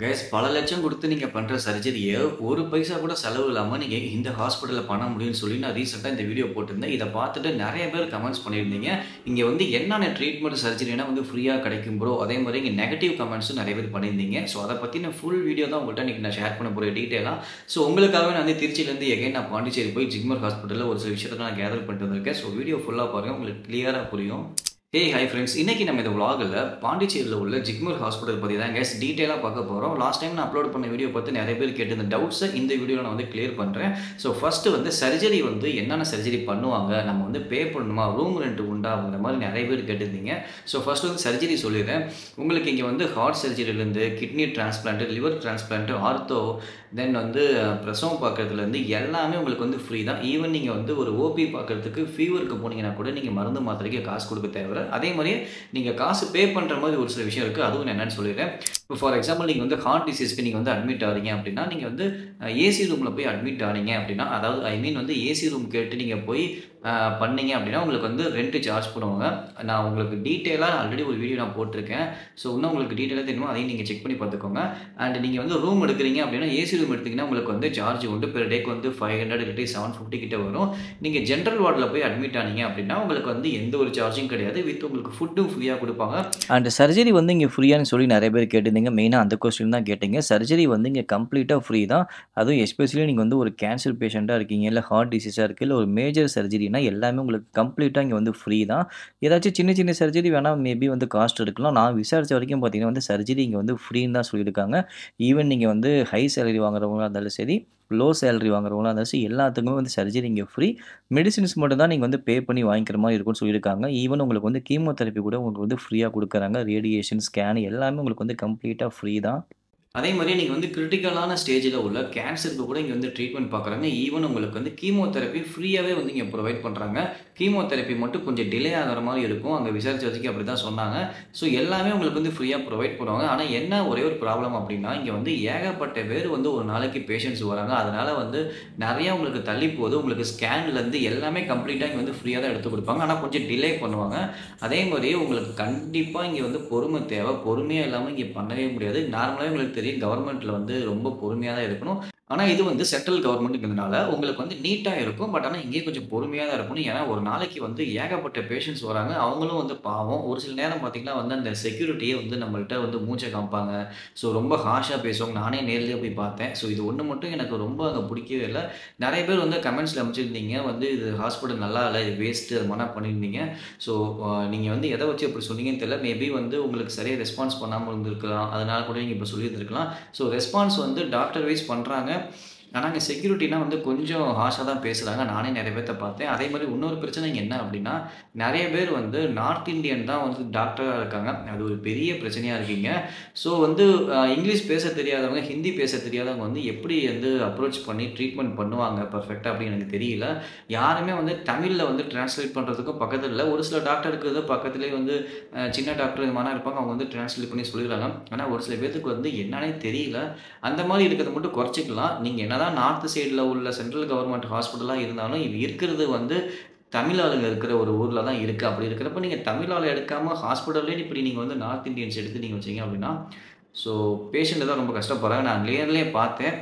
Guys பல லட்சம் கொடுத்து நீங்கள் பண்ணுற சர்ஜரியை ஒரு பைசா கூட செலவு இல்லாமல் நீங்கள் இந்த ஹாஸ்பிட்டலில் பண்ண முடியும்னு சொல்லி நான் ரீசெண்டாக இந்த வீடியோ போட்டிருந்தேன். இதை பார்த்துட்டு நிறைய பேர் கமெண்ட்ஸ் பண்ணியிருந்தீங்க. இங்கே வந்து என்னென்ன ட்ரீட்மெண்ட் சர்ஜரினா வந்து ஃப்ரீயாக கிடைக்கும் ப்ரோ, அதே மாதிரி இங்கே நெகட்டிவ் கமெண்ட்ஸும் நிறைய பேர் பண்ணியிருந்தீங்க. ஸோ அதை பற்றின ஃபுல் வீடியோ தான் உங்கள்கிட்ட இன்றைக்கி நான் ஷேர் பண்ண போகிறேன் டீட்டெயிலாக. ஸோ உங்களுக்காகவே நான் வந்து திருச்சியிலேருந்து எகைன் நான் பாண்டிச்சேரி போய் ஜிக்மர் ஹாஸ்பிட்டலில் ஒரு சில விஷயத்தை நான் கேதர் பண்ணிட்டு வந்திருக்கேன். ஸோ வீடியோ ஃபுல்லாக பாருங்கள், உங்களுக்கு கிளியராக புரியும். ஹாய் ஃப்ரெண்ட்ஸ், இன்றைக்கி நம்ம இந்த vlogல பாண்டிச்சேரியில் உள்ள ஜிக்மர் ஹாஸ்பிட்டல் பற்றி தான் கேஸ் டீட்டெயிலாக பார்க்க போகிறோம். லாஸ்ட் டைம் நான் அப்லோட் பண்ண வீடியோ பார்த்து நிறைய பேர் கேட்டு இந்த டவுட்ஸை இந்த வீடியோவில் நான் வந்து கிளியர் பண்ணுறேன். ஸோ ஃபஸ்ட்டு வந்து சர்ஜரி வந்து என்னென்ன சர்ஜரி பண்ணுவாங்க, நம்ம வந்து பே பண்ணணுமா, ரூம் ரெண்ட் உண்டா, அந்த மாதிரி நிறைய பேர் கேட்டிருந்தீங்க. ஸோ ஃபஸ்ட்டு வந்து சர்ஜரி சொல்லிடுறேன். உங்களுக்கு இங்கே வந்து ஹார்ட் சர்ஜரியிலேருந்து kidney transplant, liver transplant, ortho, then வந்து பிரசவம் பார்க்குறதுலேருந்து எல்லாமே உங்களுக்கு வந்து ஃப்ரீ தான். ஈவன் நீங்கள் வந்து ஒரு ஓபி பார்க்குறதுக்கு ஃபீவருக்கு போனீங்கன்னா கூட நீங்கள் மருந்து மாத்திரைக்கு காசு கொடுக்க தேவை. அதே மாதிரியே நீங்கள் காசு பே பண்ணுற மாதிரி ஒரு சில விஷயம் இருக்குது, அதுவும் நான் என்னென்னு சொல்லிடுறேன். இப்போ ஃபார் எக்ஸாம்பிள் நீங்கள் வந்து ஹார்ட் டிசீஸ்க்கு நீங்கள் வந்து அட்மிட் ஆகிறீங்க அப்படின்னா, நீங்கள் வந்து ஏசி ரூமில் போய் அட்மிட் ஆனீங்க அப்படின்னா, அதாவது ஐ மீன் வந்து ஏசி ரூம் கேட்டு நீங்கள் போய் பண்ணீங்க அப்படின்னா உங்களுக்கு வந்து ரெண்ட் சார்ஜ் பண்ணுவாங்க. நான் உங்களுக்கு டீட்டெயிலாக ஆல்ரெடி ஒரு வீடியோ நான் போட்டிருக்கேன். ஸோ இன்னும் உங்களுக்கு டீட்டெயிலாக தெரியுமோ அதையும் நீங்கள் செக் பண்ணி பார்த்துக்கோங்க. அண்ட் நீங்கள் வந்து ரூம் எடுக்கிறீங்க அப்படின்னா, ஏசி ரூம் எடுத்திங்கன்னா உங்களுக்கு வந்து சார்ஜ் உண்டு. பெர் டேக்கு வந்து 500 இல்லாட்டி 750 கிட்ட வரும். நீங்கள் ஜென்ரல் வார்டில் போய் அட்மிட் ஆனீங்க அப்படின்னா உங்களுக்கு வந்து எந்த ஒரு சார்ஜும் கிடையாது. வித் உங்களுக்கு ஃபுட்டும் ஃப்ரீயாக கொடுப்பாங்க. அண்ட் சர்ஜரி வந்து இங்கே ஃப்ரீயானு சொல்லி நிறைய பேர் கேட்டிருந்தீங்க. மெயினாக அந்த கொஸ்டின் தான் கேட்டிங்க. சர்ஜரி வந்து இங்கே கம்ப்ளீட்டாக ஃப்ரீ தான். அதுவும் எஸ்பெஷலி நீங்கள் வந்து ஒரு கேன்சர் பேஷண்ட்டாக இருக்கீங்க, இல்லை ஹார்ட் டிசீஸாக இருக்குது, இல்லை ஒரு மேஜர் சர்ஜரினா எல்லாமே உங்களுக்கு கம்ப்ளீட்டாக இங்கே வந்து ஃப்ரீ தான். ஏதாச்சும் சின்ன சின்ன சர்ஜரி வேணால் மேபி வந்து காஸ்ட் எடுக்கலாம். நான் விசாரித்த வரைக்கும் பார்த்தீங்கன்னா வந்து சர்ஜரி இங்கே வந்து ஃப்ரீன்னு தான் சொல்லியிருக்காங்க. ஈவன் நீங்கள் வந்து ஹை சேலரி வாங்குறவங்களா இருந்தாலும் சரி, லோ சேலரி வாங்குறவங்களா இருந்தாலும் சரி, எல்லாத்துக்குமே வந்து சர்ஜரி இங்கே ஃப்ரீ. மெடிசின்ஸ் மட்டும் தான் நீங்கள் வந்து பே பண்ணி வாங்கிக்கிற மாதிரி இருக்கும்னு சொல்லியிருக்காங்க. ஈவன் உங்களுக்கு வந்து கீமோதெரப்பி கூட உங்களுக்கு வந்து ஃப்ரீயாக கொடுக்குறாங்க. ரேடியேஷன், ஸ்கேன் எல்லாமே உங்களுக்கு வந்து கம்ப்ளீட்டாக ஃப்ரீ தான். அதே மாதிரி நீங்கள் வந்து கிரிட்டிக்கலான ஸ்டேஜில் உள்ள கேன்சருக்கு கூட இங்கே வந்து ட்ரீட்மெண்ட் பார்க்குறாங்க. ஈவன் உங்களுக்கு வந்து கீமோதெரப்பி ஃப்ரீயாகவே வந்து இங்கே ப்ரொவைட் பண்ணுறாங்க. கீமோதெரப்பி மட்டும் கொஞ்சம் டிலே ஆகிற மாதிரி இருக்கும். அங்கே விசாரிச்ச வரைக்கும் அப்படி தான் சொன்னாங்க. ஸோ எல்லாமே உங்களுக்கு வந்து ஃப்ரீயாக ப்ரொவைட் பண்ணுவாங்க. ஆனால் என்ன ஒரே ஒரு ப்ராப்ளம் அப்படின்னா, இங்கே வந்து ஏகப்பட்ட பேர் வந்து ஒரு நாளைக்கு பேஷண்ட்ஸ் வராங்க. அதனால் வந்து நிறையா உங்களுக்கு தள்ளி போகுது. உங்களுக்கு ஸ்கேன்லேருந்து எல்லாமே கம்ப்ளீட்டாக இங்கே வந்து ஃப்ரீயாக தான் எடுத்து கொடுப்பாங்க. ஆனால் கொஞ்சம் டிலே பண்ணுவாங்க. அதே மாதிரி உங்களுக்கு கண்டிப்பாக இங்கே வந்து பொறுமை தேவை. பொறுமையாக இல்லாமல் இங்கே பண்ணவே முடியாது. நார்மலாகவே உங்களுக்கு தெரியும், கவர்மெண்ட்டில் வந்து ரொம்ப பொறுமையாக தான் இருக்கணும். ஆனால் இது வந்து சென்ட்ரல் கவர்மெண்ட்டுங்கிறதுனால உங்களுக்கு வந்து நீட்டாக இருக்கும். பட் ஆனால் இங்கேயே கொஞ்சம் பொறுமையாக தான் இருக்கணும். ஏன்னா ஒரு நாளைக்கு வந்து ஏகப்பட்ட பேஷண்ட்ஸ் வராங்க. அவங்களும் வந்து பாவம். ஒரு சில நேரம் பார்த்திங்கன்னா வந்து அந்த செக்யூரிட்டியே வந்து நம்மள்கிட்ட வந்து மூச்சை காமிப்பாங்க. ஸோ ரொம்ப ஹார்ஷாக பேசுவாங்க. நானே நேர்லேயே போய் பார்த்தேன். ஸோ இது ஒன்று மட்டும் எனக்கு ரொம்ப அங்கே பிடிக்கவே இல்லை. நிறைய பேர் வந்து கமெண்ட்ஸில் அமைச்சிருந்தீங்க, வந்து இது ஹாஸ்பிட்டல் நல்லா இல்லை, இது வேஸ்ட்டு, அது மாதிரி பண்ணியிருந்தீங்க. ஸோ நீங்கள் வந்து எதை வச்சு அப்படி சொன்னீங்கன்னு தெரியல. மேபி வந்து உங்களுக்கு சரியாக ரெஸ்பான்ஸ் பண்ணாமல் இருந்திருக்கலாம். அதனால் கூட நீங்கள் இப்போ சொல்லியிருந்துருக்கலாம். ஸோ ரெஸ்பான்ஸ் வந்து டாக்டர் வைஸ் பண்ணுறாங்க. ஆனால் அங்கே செக்யூரிட்டினா வந்து கொஞ்சம் ஹார்ஷாக தான் பேசுகிறாங்க. நானே நிறைய பேர்த்த பார்த்தேன். அதே மாதிரி இன்னொரு பிரச்சனை இங்கே என்ன அப்படின்னா, நிறைய பேர் வந்து நார்த் இந்தியன் தான் வந்து டாக்டராக இருக்காங்க. அது ஒரு பெரிய பிரச்சனையாக இருக்கீங்க. ஸோ வந்து இங்கிலீஷ் பேச தெரியாதவங்க, ஹிந்தி பேச தெரியாதவங்க வந்து எப்படி வந்து அப்ரோச் பண்ணி ட்ரீட்மெண்ட் பண்ணுவாங்க பர்ஃபெக்டாக அப்படின்னு எனக்கு தெரியல. யாருமே வந்து தமிழில் வந்து டிரான்ஸ்லேட் பண்ணுறதுக்கும் பக்கத்தில் இல்லை. ஒரு சில டாக்டர் இருக்கிறது பக்கத்துலேயே வந்து சின்ன டாக்டர் இது மாதிரி இருப்பாங்க. அவங்க வந்து டிரான்ஸ்லேட் பண்ணி சொல்லிடுறாங்க. ஆனால் ஒரு சில பேர்த்துக்கு வந்து என்னன்னே தெரியல. அந்த மாதிரி இருக்கிறத மட்டும் குறைச்சிக்கலாம். நீங்கள் என்ன தான் நார்த் சைடில் உள்ள சென்ட்ரல் கவர்மெண்ட் ஹாஸ்பிட்டலாக இருந்தாலும் இது இருக்கிறது வந்து தமிழ் ஆளுங்க இருக்கிற ஒரு ஊரில் தான் இருக்குது. அப்படி இருக்கிறப்ப நீங்கள் தமிழ் ஆள் எடுக்காமல் ஹாஸ்பிட்டல்லேயே இப்படி நீங்கள் வந்து நார்த் இந்தியன்ஸ் எடுத்து நீங்கள் வச்சிங்க அப்படின்னா, ஸோ பேஷண்ட்டு தான் ரொம்ப கஷ்டப்படுறாங்க. நான் நேர்லேயே பார்த்தேன்.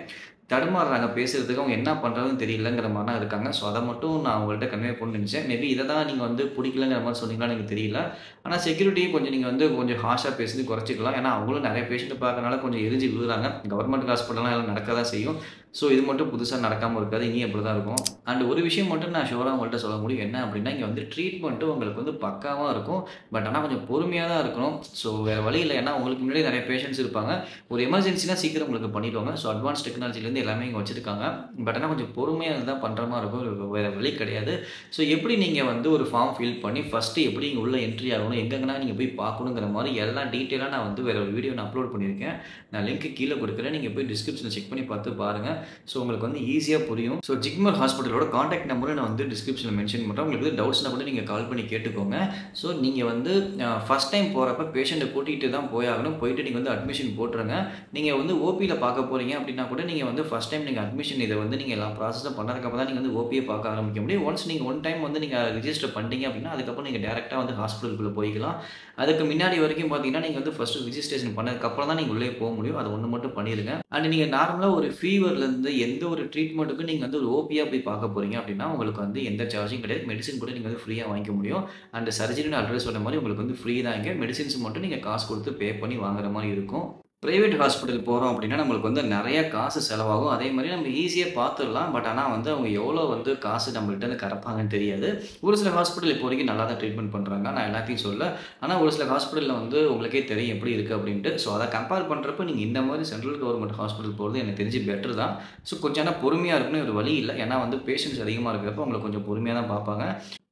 தடுமாறுறாங்க பேசுகிறதுக்கு. அவங்க என்ன பண்ணுறதுன்னு தெரியலங்கிற மாதிரி தான் இருக்காங்க. ஸோ அதை மட்டும் நான் உங்கள்கிட்ட கன்வே பண்ணணும்னு நினச்சேன். மேபி இதை தான் நீங்கள் வந்து பிடிக்கலங்கிற மாதிரி சொன்னீங்களான்னு எனக்கு தெரியல. ஆனால் செக்யூரிட்டியை கொஞ்சம் நீங்கள் வந்து கொஞ்சம் ஹார்ஷாக பேசுறது குறைச்சிக்கலாம். ஏன்னா அவங்களும் நிறைய பேஷண்ட்டு பார்க்கறனால கொஞ்சம் எரிஞ்சு விழுறாங்க. கவர்மெண்ட் ஹாஸ்பிட்டல்லாம் எல்லாம் நடக்க தான் செய்யும். ஸோ இது மட்டும் புதுசாக நடக்காமல் இருக்காது. இங்கேயும் அப்படி தான் இருக்கும். அண்ட் ஒரு விஷயம் மட்டும் நான் ஷோராக உங்கள்கிட்ட சொல்ல முடியும். என்ன அப்படின்னா, இங்கே வந்து ட்ரீட்மெண்ட்டும் உங்களுக்கு வந்து பக்காவாக இருக்கும். பட் ஆனால் கொஞ்சம் பொறுமையாக தான் இருக்கணும். ஸோ வேறு வழி இல்லை. ஏன்னா உங்களுக்கு முன்னாடி நிறைய பேஷண்ட்ஸ் இருப்பாங்க. ஒரு எமர்ஜென்சினா சீக்கிரம் உங்களுக்கு பண்ணிடுவாங்க. ஸோ அட்வான்ஸ் டெக்னாலஜிலேருந்து எல்லாமே இங்கே வச்சுருக்காங்க. பட் ஆனால் கொஞ்சம் பொறுமையாக தான் பண்ணுற மாதிரி இருக்கும். வேறு வழி கிடையாது. ஸோ எப்படி நீங்கள் வந்து ஒரு ஃபார்ம் ஃபில் பண்ணி ஃபஸ்ட்டு எப்படி இங்கே உள்ள என்ட்ரி ஆகணும், எங்கெங்கன்னா நீங்கள் போய் பார்க்கணுங்கிற மாதிரி எல்லாம் டீட்டெயிலாக நான் வந்து வேறு ஒரு வீடியோ நான் அப்லோட் பண்ணியிருக்கேன். நான் லிங்க் கீழே கொடுக்குறேன். நீங்கள் போய் டிஸ்கிரிப்ஷனில் செக் பண்ணி பார்த்து பாருங்கள். ஸோ உங்களுக்கு வந்து ஈஸியா புரியும். ஸோ ஜிப்மர் ஹாஸ்பிட்டலோட கான்டாக்ட் நம்பரும் நான் வந்து டிஸ்கிரிப்ஷன்ல மென்ஷன் பண்றேன். உங்களுக்கு டவுட்ஸ்னா கூட நீங்க கால் பண்ணி கேட்டுக்கோங்க. ஸோ நீங்க வந்து ஃபர்ஸ்ட் டைம் போறப்ப பேஷண்ட்ட கூட்டிட்டு தான் போயாகணும். போயிட்டு நீங்க வந்து அட்மிஷன் போட்டுருங்க. நீங்க வந்து ஓபில பார்க்க போறீங்க அப்படின்னா கூட நீங்க வந்து ஃபர்ஸ்ட் டைம் நீங்க அட்மிஷன் இத வந்து நீங்க எல்லா ப்ராசஸும் பண்ணதுக்கு அப்புறம் தான் நீங்க வந்து ஓபிய பார்க்க ஆரம்பிக்க முடியும். ஒன்ஸ் நீங்க ஒன் டைம் வந்து நீங்க ரிஜிஸ்டர் பண்ணிட்டீங்க அப்படின்னா அதுக்கப்புறம் நீங்க டைரக்ட்டா வந்து ஹாஸ்பிட்டலுக்குள்ள போய்க்கலாம். அதுக்கு முன்னாடி வரைக்கும் பார்த்தீங்கன்னா, நீங்க வந்து ஃபர்ஸ்ட் ரிஜிஸ்ட்ரேஷன் பண்ணதுக்கு அப்புறம் தான் நீங்க உள்ளே போ முடியும். அது ஒண்ணு மட்டும் பண்ணிருங்க. அண்ட் நீங்க நார்மலா ஒரு ஃபீவர்லேருந்து எந்த ஒரு ட்ரீட்மெண்ட்டுக்கும் நீங்க வந்து ஒரு ஓபியா போய் பார்க்க போறீங்க அப்படின்னா, உங்களுக்கு வந்து எந்த சார்ஜும் கிடையாது. மெடிசின் கூட நீங்க வந்து ஃப்ரீயா வாங்கிக்க முடியும். அண்ட் சர்ஜரின்னு ஆல்ரெடி சொன்ன மாரி உங்களுக்கு வந்து ஃப்ரீ தான் இங்க. மெடிசின்ஸ் மட்டும் நீங்க காசு குடுத்து பே பண்ணி வாங்குற மாரி இருக்கும். பிரைவேட் ஹாஸ்பிட்டல் போறோம் அப்படின்னா, நம்மளுக்கு வந்து நெறைய காசு செலவாகும். அதே மாரி நம்ம ஈஸியா பார்த்துரலாம். பட் ஆனா வந்து அவங்க எவ்வளோ வந்து காசு நம்மள்ட்ட இருந்து கறப்பாங்கன்னு தெரியாது. ஒரு சில ஹாஸ்பிட்டல் இப்போ வரைக்கும் நல்லா தான் ட்ரீட்மெண்ட் பண்றாங்க. நான் எல்லாத்தையும் சொல்லல. ஆனா ஒரு சில ஹாஸ்பிட்டல்ல வந்து உங்களுக்கே தெரியும் எப்படி இருக்கு அப்படின்ட்டு. ஸோ அத கம்பேர் பண்றப்ப நீங்க இந்த மாரி சென்ட்ரல் கவர்ன்மெண்ட் ஹாஸ்பிட்டல் போறது எனக்கு தெரிஞ்சு பெட்டர் தான். ஸோ கொஞ்சம் ஆனா பொறுமையா இருக்கணும். வேற வழி இல்ல. ஏன்னா வந்து பேஷண்ட்ஸ் அதிகமா இருக்கிறப்ப உங்கள கொஞ்சம் பொறுமையா தான் பார்ப்பாங்க.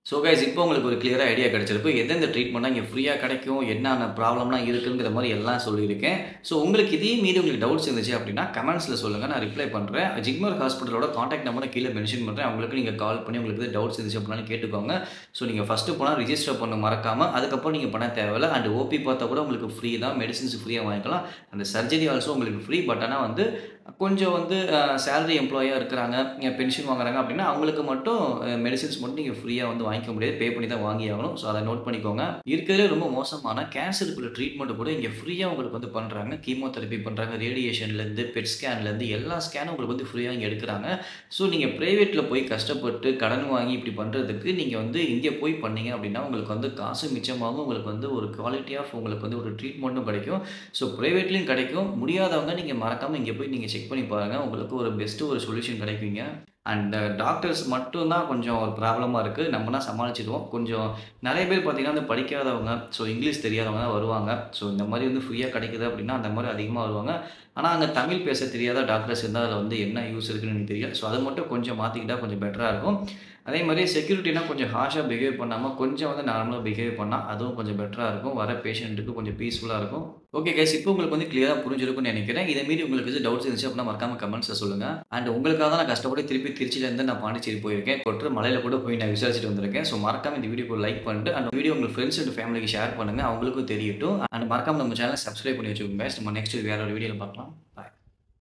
ஸோ கைஸ் இப்போ உங்களுக்கு ஒரு கிளியரா ஐடியா கிடைச்சிருக்கும். எந்தெந்த ட்ரீட்மெண்ட்லாம் இங்க ஃப்ரீயா கிடைக்கும், என்னென்ன ப்ராப்ளம்லாம் இருக்குங்கிற மாரி எல்லாம் சொல்லியிருக்கேன். ஸோ உங்களுக்கு இதே மீறி உங்களுக்கு டவுட்ஸ் இருந்துச்சு அப்படின்னா கமெண்ட்ஸ்ல சொல்லுங்க. நான் ரிப்ளை பண்றேன். ஜிப்மர் ஹாஸ்பிட்டலோட கான்டாக்ட் நம்பர கீழ மென்ஷன் பண்றேன். அவங்களுக்கு நீங்க கால் பண்ணி உங்களுக்கு எதாவது டவுட்ஸ் இருந்துச்சு அப்படின்னாலும் கேட்டுக்கோங்க. ஸோ நீங்க ஃபர்ஸ்ட் போனா ரிஜிஸ்டர் பண்ண மறக்காம. அதுக்கப்புறம் நீங்க பண்ண தேவையில்ல. அண்ட் ஓபி பார்த்தா கூட உங்களுக்கு ஃப்ரீ தான். மெடிசின்ஸ் ஃப்ரீயா வாங்கிக்கலாம். அந்த சர்ஜரி ஆல்சோ உங்களுக்கு ஃப்ரீ. பட் ஆனா வந்து கொஞ்சம் வந்து சேலரி எம்ப்ளாயியா இருக்கிறாங்க, பென்ஷன் வாங்குறாங்க அப்படின்னா அவங்களுக்கு மட்டும் மெடிசின்ஸ் மட்டும் நீங்க ஃப்ரீயா வந்து வாங்கிக்க முடியாது. பே பண்ணி தான் வாங்கி ஆகணும். ஸோ அத நோட் பண்ணிக்கோங்க. இருக்கிறதுலே ரொம்ப மோசமான கேன்சருக்குள்ள ட்ரீட்மெண்ட் கூட இங்க ஃப்ரீயா உங்களுக்கு வந்து பண்றாங்க. கீமோதெரபி பண்றாங்க. ரேடியேஷன்லேருந்து, பெட் ஸ்கேன்லேருந்து எல்லா ஸ்கேனும் உங்களுக்கு வந்து ஃப்ரீயா இங்க எடுக்குறாங்க. ஸோ நீங்க பிரைவேட்ல போய் கஷ்டப்பட்டு கடன் வாங்கி இப்படி பண்றதுக்கு நீங்க வந்து இங்க போய் பண்ணீங்க அப்படின்னா உங்களுக்கு வந்து காசு மிச்சமாகும். உங்களுக்கு வந்து ஒரு குவாலிட்டி ஆஃப் உங்களுக்கு வந்து ஒரு ட்ரீட்மெண்ட்டும் கிடைக்கும். ஸோ பிரைவேட்லயும் கிடைக்கும். முடியாதவங்க நீங்க மறக்காம இங்க போய் நீங்க செக் பண்ணி பாருங்க. உங்களுக்கு ஒரு பெஸ்ட் ஒரு சொல்யூஷன் கிடைக்குங்க. அண்ட் டாக்டர்ஸ் மட்டும் தான் கொஞ்சம் ஒரு ப்ராப்ளமா இருக்கு. நம்மனா சமாளிச்சுடுவோம். கொஞ்சம் நெறைய பேர் பார்த்தீங்கன்னா, வந்து படிக்காதவங்க, ஸோ இங்கிலீஷ் தெரியாதவங்க தான் வருவாங்க. ஸோ இந்த மாரி வந்து ஃப்ரீயா கிடைக்குது அப்படின்னா, அந்த மாரி அதிகமா வருவாங்க. ஆனா அங்க தமிழ் பேச தெரியாத டாக்டர்ஸ் இருந்தா அதில வந்து என்ன யூஸ் இருக்குன்னு எனக்கு தெரியல. ஸோ அத மட்டும் கொஞ்சம் மாத்திக்கிட்டா கொஞ்சம் பெட்டரா இருக்கும். அதே மாரி செக்யூரிட்டினா கொஞ்சம் ஹார்ஷா பிஹேவ் பண்ணாம, கொஞ்சம் வந்து நார்மலா பிஹேவ் பண்ணா அதுவும் கொஞ்சம் பெட்டரா இருக்கும். வர பேஷண்ட்டுக்கு கொஞ்சம் பீஸ்ஃபுல்லா இருக்கும். ஓகே கைஸ், இப்போ உங்களுக்கு வந்து கிளியரா புரிஞ்சிருக்கும்னு நெனைக்கிறேன். இத மீறி உங்களுக்கு எதுவும் டவுட்ஸ் இருந்துச்சு அப்படின்னா மறக்காம கமெண்ட்ஸ்ல சொல்லுங்க. அண்ட் உங்களுக்காக தான் நான் கஷ்டப்பட்டு திருப்பி திருச்சியிலேருந்து நான் பாண்டிச்சேரி போயிருக்கேன். கொட்டுற மலையில கூட போய் நான் விசாரிச்சுட்டு வந்திருக்கேன். ஸோ மறக்காம இந்த வீடியோக்கு லைக் பண்ணிட்டு அந்த வீடியோ உங்க ஃப்ரெண்ட்ஸ் அண்ட் ஃபேமிலிக்கு ஷேர் பண்ணுங்க. அவங்களுக்கும் தெரியட்டும். அண்ட் மறக்காம நம்ம சேனலை சப்ஸ்கிரைப் பண்ணி வச்சுக்கோங்க கைஸ். நம்ம நெக்ஸ்ட் வேற ஒரு வீடியோல பார்க்கலாம்.